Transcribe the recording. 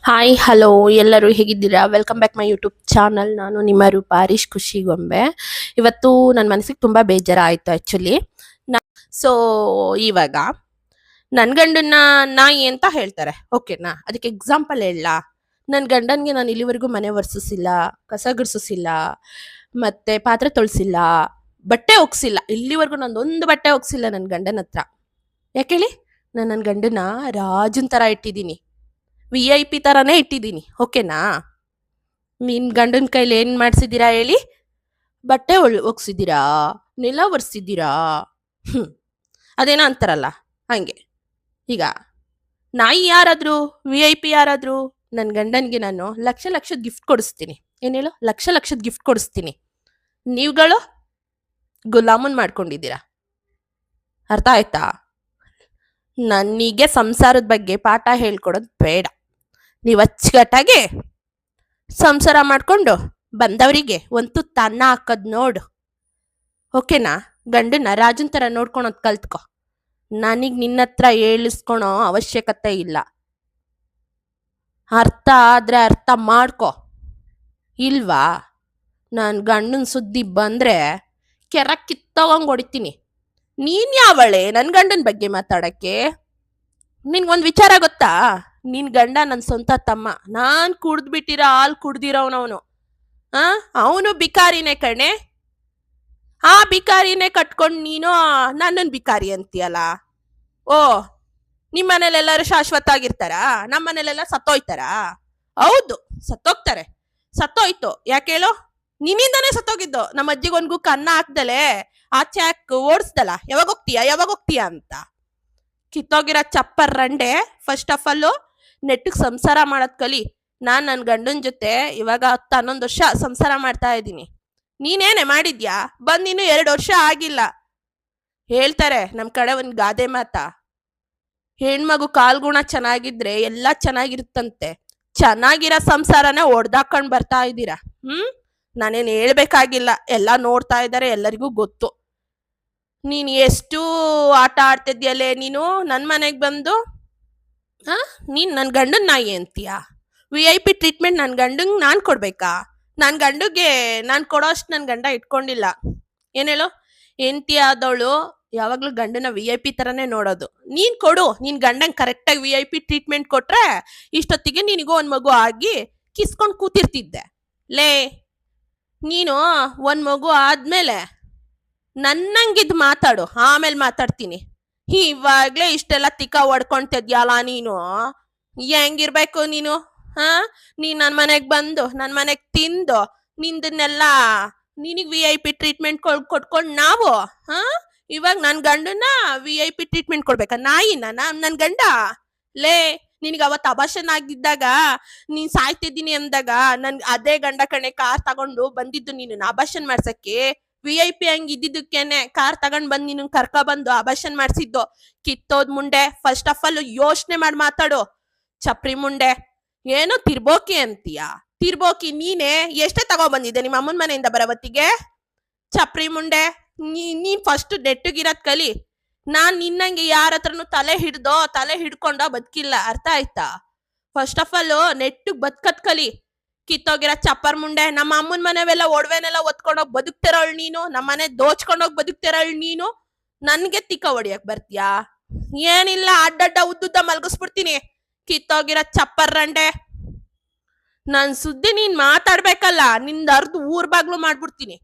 Hi hello ಎಲ್ಲರೂ ಹೇಗಿದ್ದೀರಾ? Welcome back my YouTube channel. ನಾನು ನಿಮ್ಮ ರೂಪ ಹರೀಶ್ ಖುಷಿಗೊಂಬೆ. ಇವತ್ತು ನನ್ನ ಮನಸ್ಸಿಗೆ ತುಂಬ ಬೇಜಾರಾಯಿತು ಆ್ಯಕ್ಚುಲಿ. ಸೊ ಇವಾಗ ನನ್ನ ಗಂಡನ್ನ ನಾಯಿ ಅಂತ ಹೇಳ್ತಾರೆ, ಓಕೆನಾ? ಅದಕ್ಕೆ ಎಕ್ಸಾಂಪಲ್ ಹೇಳಲಾ? ನನ್ನ ಗಂಡನಿಗೆ ನಾನು ಇಲ್ಲಿವರೆಗೂ ಮನೆ ಒರೆಸಿಲ್ಲ, ಕಸ ಗುಡಿಸಿಲ್ಲ, ಮತ್ತು ಪಾತ್ರೆ ತೊಳೆಸಿಲ್ಲ, ಬಟ್ಟೆ ಒಗ್ಸಿಲ್ಲ. ಇಲ್ಲಿವರೆಗೂ ನಂದೊಂದು ಬಟ್ಟೆ ಒಗ್ಸಿಲ್ಲ ನನ್ನ ಗಂಡನ ಹತ್ರ. ಯಾಕೆ ಹೇಳಿ? ನಾನು ನನ್ನ ಗಂಡನ ರಾಜನ್ ಥರ ಇಟ್ಟಿದ್ದೀನಿ, VIP ಥರನೇ ಇಟ್ಟಿದ್ದೀನಿ, ಓಕೆನಾ? ನಿನ್ನ ಗಂಡನ ಕೈಲಿ ಏನು ಮಾಡಿಸಿದ್ದೀರಾ ಹೇಳಿ? ಬಟ್ಟೆ ಒಗ್ಸಿದ್ದೀರಾ, ನೆಲ ಒರೆಸಿದ್ದೀರಾ, ಅದೇನೋ ಅಂತಾರಲ್ಲ ಹಾಗೆ. ಈಗ ನಾಯಿ ಯಾರಾದರೂ, VIP ಯಾರಾದರೂ, ನನ್ನ ಗಂಡನಿಗೆ ನಾನು ಲಕ್ಷದ ಗಿಫ್ಟ್ ಕೊಡಿಸ್ತೀನಿ. ಏನು ಹೇಳು? ಲಕ್ಷದ ಗಿಫ್ಟ್ ಕೊಡಿಸ್ತೀನಿ. ನೀವುಗಳು ಗುಲಾಮನ್ ಮಾಡ್ಕೊಂಡಿದ್ದೀರಾ. ಅರ್ಥ ಆಯ್ತಾ? ನನಗೆ ಸಂಸಾರದ ಬಗ್ಗೆ ಪಾಠ ಹೇಳ್ಕೊಡೋದು ಬೇಡ. ನೀವು ಅಚ್ಚುಕಟ್ಟಾಗಿ ಸಂಸಾರ ಮಾಡಿಕೊಂಡು ಬಂದವರಿಗೆ ಒಂದು ತುತ್ತು ಅನ್ನ ಹಾಕೋದು ನೋಡು, ಓಕೆನಾ? ಗಂಡನ ರಾಜನ್ ಥರ ನೋಡ್ಕೊಳೋದು ಕಲ್ತ್ಕೊ. ನನಗೆ ನಿನ್ನ ಹತ್ರ ಹೇಳಿಸ್ಕೊಳೋ ಅವಶ್ಯಕತೆ ಇಲ್ಲ. ಅರ್ಥ ಆದರೆ ಅರ್ಥ ಮಾಡ್ಕೊ, ಇಲ್ವಾ ನಾನು ಗಂಡನ ಸುದ್ದಿ ಬಂದರೆ ಕೆರ ಕಿತ್ತೋಗಂಗೆ ಹೊಡಿತೀನಿ. ನೀನು ಯಾವಳೆ ನನ್ನ ಗಂಡನ ಬಗ್ಗೆ ಮಾತಾಡೋಕ್ಕೆ? ನಿನ್ಗೊಂದು ವಿಚಾರ ಗೊತ್ತಾ? ನಿನ್ನ ಗಂಡ ನನ್ನ ಸ್ವಂತ ತಮ್ಮ. ನಾನು ಕುಡ್ದ್ಬಿಟ್ಟಿರೋ ಹಾಲು ಕುಡ್ದಿರೋನವನು. ಅವನು ಬಿಕಾರಿನೇ ಕಣೆ. ಆ ಬಿಕಾರಿನೇ ಕಟ್ಕೊಂಡು ನೀನು ನನ್ನನ್ನು ಬಿಕಾರಿ ಅಂತೀಯಲ್ಲ. ಓ, ನಿಮ್ಮ ಮನೇಲೆಲ್ಲರೂ ಶಾಶ್ವತ ಆಗಿರ್ತಾರಾ? ನಮ್ಮ ಮನೇಲೆಲ್ಲ ಸತ್ತೋಯ್ತಾರಾ? ಹೌದು, ಸತ್ತೋಗ್ತಾರೆ. ಸತ್ತೋಯ್ತು ಯಾಕೆ ಹೇಳೋ? ನಿನ್ನಿಂದಾನೇ ಸತ್ತೋಗಿದ್ದು. ನಮ್ಮ ಅಜ್ಜಿಗೊಂದು ಕನ್ನ ಹಾಕ್ದಲೆ ಆಚೆ ಹಾಕಿ ಓಡಿಸ್ದಲ್ಲ, ಯಾವಾಗ ಹೋಗ್ತೀಯಾ ಅಂತ. ಕಿತ್ತೋಗಿರೋ ಚಪ್ಪರ್ ರಂಡೆ. ಫಸ್ಟ್ ಆಫ್ ಆಲು ನೆಟ್ಟಿಗೆ ಸಂಸಾರ ಮಾಡೋದು ಕಲಿ. ನಾನು ನನ್ನ ಗಂಡನ ಜೊತೆ ಇವಾಗ 10-11 ವರ್ಷ ಸಂಸಾರ ಮಾಡ್ತಾ ಇದ್ದೀನಿ. ನೀನೇನೆ ಮಾಡಿದ್ಯಾ? ಬಂದು ನೀನು 2 ವರ್ಷ ಆಗಿಲ್ಲ. ಹೇಳ್ತಾರೆ ನಮ್ಮ ಕಡೆ ಒಂದು ಗಾದೆ ಮಾತಾ, ಹೆಣ್ಮಗು ಕಾಲ್ಗುಣ ಚೆನ್ನಾಗಿದ್ರೆ ಎಲ್ಲ ಚೆನ್ನಾಗಿರುತ್ತಂತೆ. ಚೆನ್ನಾಗಿರೋ ಸಂಸಾರನೇ ಒಡ್ದಾಕೊಂಡು ಬರ್ತಾ ಇದ್ದೀರಾ. ನಾನೇನು ಹೇಳ್ಬೇಕಾಗಿಲ್ಲ, ಎಲ್ಲ ನೋಡ್ತಾ ಇದ್ದಾರೆ, ಎಲ್ಲರಿಗೂ ಗೊತ್ತು. ನೀನು ಎಷ್ಟು ಆಟ ಆಡ್ತಿದ್ಯಲ್ಲೇ ನೀನು ನನ್ನ ಮನೆಗೆ ಬಂದು. ನೀನು ನನ್ನ ಗಂಡನ ನಾಯಿ ಅಂತೀಯ? VIP ಟ್ರೀಟ್ಮೆಂಟ್ ನನ್ನ ಗಂಡಂಗೆ ನಾನು ಕೊಡ್ಬೇಕಾ? ನನ್ನ ಗಂಡಗೆ ನಾನು ಕೊಡೋ ಅಷ್ಟು ನನ್ನ ಗಂಡ ಇಟ್ಕೊಂಡಿಲ್ಲ. ಏನು ಹೇಳು? ಹೆಂಡತಿ ಆದವಳು ಯಾವಾಗಲೂ ಗಂಡನ VIP ಥರನೇ ನೋಡೋದು. ನೀನು ಕೊಡು, ನಿನ್ನ ಗಂಡಂಗೆ ಕರೆಕ್ಟಾಗಿ VIP ಟ್ರೀಟ್ಮೆಂಟ್ ಕೊಟ್ರೆ ಇಷ್ಟೊತ್ತಿಗೆ ನಿನಗೂ ಒಂದು ಮಗು ಆಗಿ ಕಿಸ್ಕೊಂಡು ಕೂತಿರ್ತಿದ್ದೆ. ಲೇ, ನೀನು ಒಂದು ಮಗು ಆದಮೇಲೆ ನನ್ನಂಗಿದ್ದು ಮಾತಾಡು, ಆಮೇಲೆ ಮಾತಾಡ್ತೀನಿ. ಇವಾಗಲೇ ಇಷ್ಟೆಲ್ಲ ತಿಕ್ಕ ಹೊಡ್ಕೊಂತಿದ್ಯಲ್ಲ ನೀನು. ಹೆಂಗಿರ್ಬೇಕು ನೀನು? ನೀನು ನನ್ನ ಮನೆಗೆ ಬಂದು ನನ್ನ ಮನೆಗೆ ತಿಂದು ನಿಂದನ್ನೆಲ್ಲ ನಿನಗೆ VIP ಟ್ರೀಟ್ಮೆಂಟ್ ಕೊಟ್ಕೊಂಡು ನಾವು ಇವಾಗ ನನ್ನ ಗಂಡನ VIP ಟ್ರೀಟ್ಮೆಂಟ್ ಕೊಡ್ಬೇಕಾ? ನಾಯಿನ ನನ್ನ ಗಂಡ? ಲೇ, ನಿನಗೆ ಅವತ್ತು ಅಭಾಷಣ ಆಗಿದ್ದಾಗ ನೀನು ಸಾಯ್ತಿದ್ದೀನಿ ಅಂದಾಗ ಅದೇ ಗಂಡ ಕಣೆ ಕಾರ್ ತಗೊಂಡು ಬಂದಿದ್ದು ನೀನು ಅಭಾಷಣ ಮಾಡ್ಸಕ್ಕೆ. VIP ಹಂಗೆ ಇದ್ದಿದ್ದಕ್ಕೇನೆ ಕಾರ್ ತಗೊಂಡ್ ಬಂದು ನೀನು ಕರ್ಕೊಬಂದು ಅಭಾಷಣ ಮಾಡ್ಸಿದ್ದು. ಕಿತ್ತೋದ್ ಮುಂಡೆ. ಫಸ್ಟ್ ಆಫ್ ಆಲ್ ಯೋಚನೆ ಮಾಡಿ ಮಾತಾಡು, ಚಪ್ರಿ ಮುಂಡೆ. ಏನೋ ತಿರ್ಬೋಕಿ ಅಂತೀಯ? ತಿರ್ಬೋಕಿ ನೀನೆ ಎಷ್ಟೇ ತಗೊಬಂದಿದ್ದೆ ನಿಮ್ಮ ಅಮ್ಮನ ಮನೆಯಿಂದ ಬರವತ್ತಿಗೆ? ಚಪ್ರಿ ಮುಂಡೆ, ನೀನ್ ಫಸ್ಟ್ ನೆಟ್ಟಗಿರೋದ್ ಕಲಿ. ನಾನ್ ನಿನ್ನಂಗೆ ಯಾರ ಹತ್ರನು ತಲೆ ಹಿಡ್ಕೊಂಡೋ ಬದುಕಿಲ್ಲ. ಅರ್ಥ ಆಯ್ತಾ? ಫಸ್ಟ್ ಆಫ್ ಆಲ್ ನೆಟ್ಟಗ್ ಬದುಕತ್ ಕಲಿ. ಕಿತ್ತೋಗಿರೋ ಚಪ್ಪರ್ ಮುಂಡೆ. ನಮ್ಮ ಅಮ್ಮನ ಮನೆವೆಲ್ಲ ಒಡವೆನೆಲ್ಲ ಒತ್ಕೊಂಡೋಗಿ ಬದುಕ್ತಿರೋಳ್ ನೀನು. ನಮ್ಮ ಮನೆ ದೋಚ್ಕೊಂಡೋಗಿ ಬದುಕ್ತಿರೋಳ್ ನೀನು. ನನ್ಗೆ ತಿಕ್ಕ ಹೊಡಿಯಕ್ ಬರ್ತೀಯಾ? ಏನಿಲ್ಲ, ಅಡ್ಡಡ್ಡ ಉದ್ದುದ್ದ ಮಲ್ಗಿಸ್ಬಿಡ್ತೀನಿ. ಕಿತ್ತೋಗಿರೋ ಚಪ್ಪರ್ ರಂಡೆ. ನನ್ ಸುದ್ದಿ ನೀನ್ ಮಾತಾಡ್ಬೇಕಲ್ಲ, ನಿಂದ ಅರ್ಧ ಊರ್ ಬಾಗ್ಲು ಮಾಡ್ಬಿಡ್ತೀನಿ.